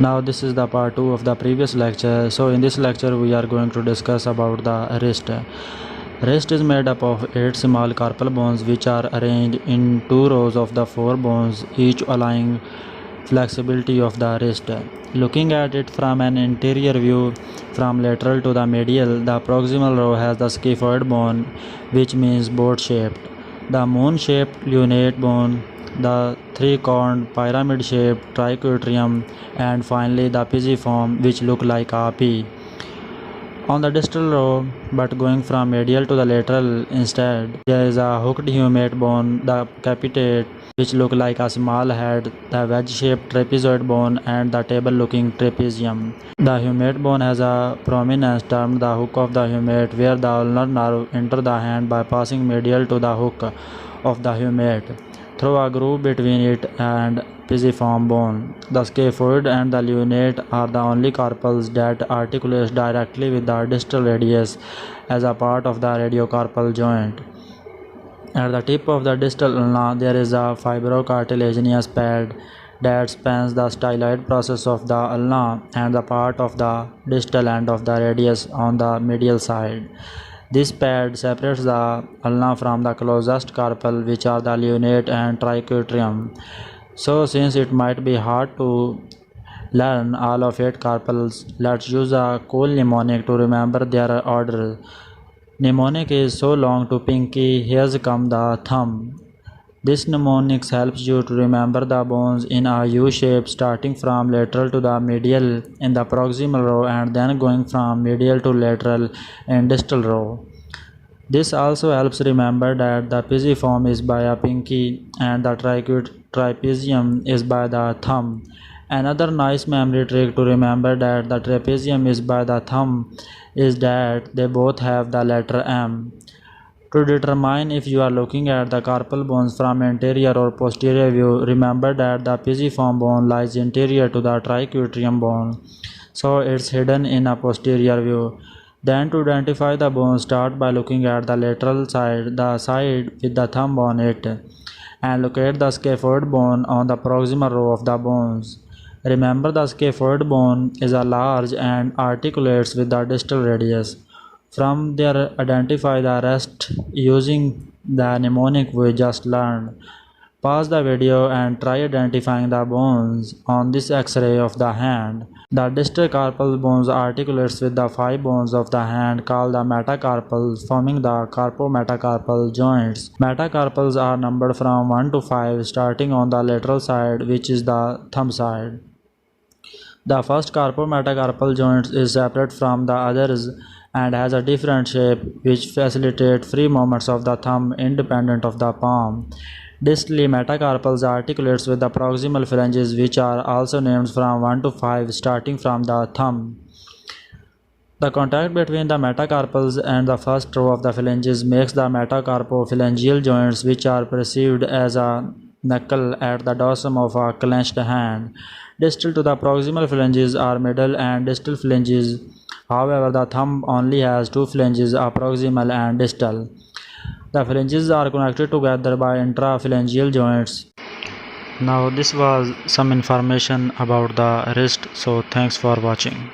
Now this is the part 2 of the previous lecture. So in this lecture we are going to discuss about the wrist. Wrist is made up of 8 small carpal bones which are arranged in 2 rows of the 4 bones, each allowing flexibility of the wrist. Looking at it from an interior view, from lateral to the medial, the proximal row has the scaphoid bone, which means boat-shaped, the moon-shaped lunate bone, the three-cornered pyramid-shaped triquetrum, and finally the pisiform, which look like a P. On the distal row, but going from medial to the lateral instead, there is a hooked humate bone, the capitate, which look like a small head, the wedge-shaped trapezoid bone, and the table-looking trapezium. The humate bone has a prominence termed the hook of the humate, where the ulnar nerve enters the hand by passing medial to the hook of the humate through a groove between it and pisiform bone. The scaphoid and the lunate are the only carpals that articulate directly with the distal radius as a part of the radiocarpal joint. At the tip of the distal ulna, there is a fibrocartilaginous pad that spans the styloid process of the ulna and the part of the distal end of the radius on the medial side. This pad separates the ulna from the closest carpal, which are the lunate and triquetrum. So since it might be hard to learn all of 8 carpals, let's use a cool mnemonic to remember their order. Mnemonic is so long to pinky, here's come the thumb. This mnemonic helps you to remember the bones in a U shape, starting from lateral to the medial in the proximal row and then going from medial to lateral in distal row. This also helps remember that the pisiform is by a pinky and the trapezium is by the thumb. Another nice memory trick to remember that the trapezium is by the thumb is that they both have the letter M. To determine if you are looking at the carpal bones from anterior or posterior view, remember that the pisiform bone lies anterior to the triquetrum bone, so it's hidden in a posterior view. Then to identify the bone, start by looking at the lateral side, the side with the thumb on it, and locate the scaphoid bone on the proximal row of the bones. Remember, the scaphoid bone is a large and articulates with the distal radius. From there, identify the rest using the mnemonic we just learned. Pause the video and try identifying the bones on this X-ray of the hand. The distal carpal bones articulates with the 5 bones of the hand called the metacarpals, forming the carpometacarpal joints. Metacarpals are numbered from 1 to 5, starting on the lateral side, which is the thumb side. The first carpometacarpal joint is separate from the others and has a different shape which facilitates free movements of the thumb independent of the palm. Distally, metacarpals articulates with the proximal phalanges, which are also named from 1 to 5, starting from the thumb. The contact between the metacarpals and the first row of the phalanges makes the metacarpophalangeal joints, which are perceived as a knuckle at the dorsum of a clenched hand. Distal to the proximal phalanges are middle and distal phalanges. However, the thumb only has 2 phalanges, a proximal and distal. The phalanges are connected together by intraphalangeal joints. Now this was some information about the wrist, so thanks for watching.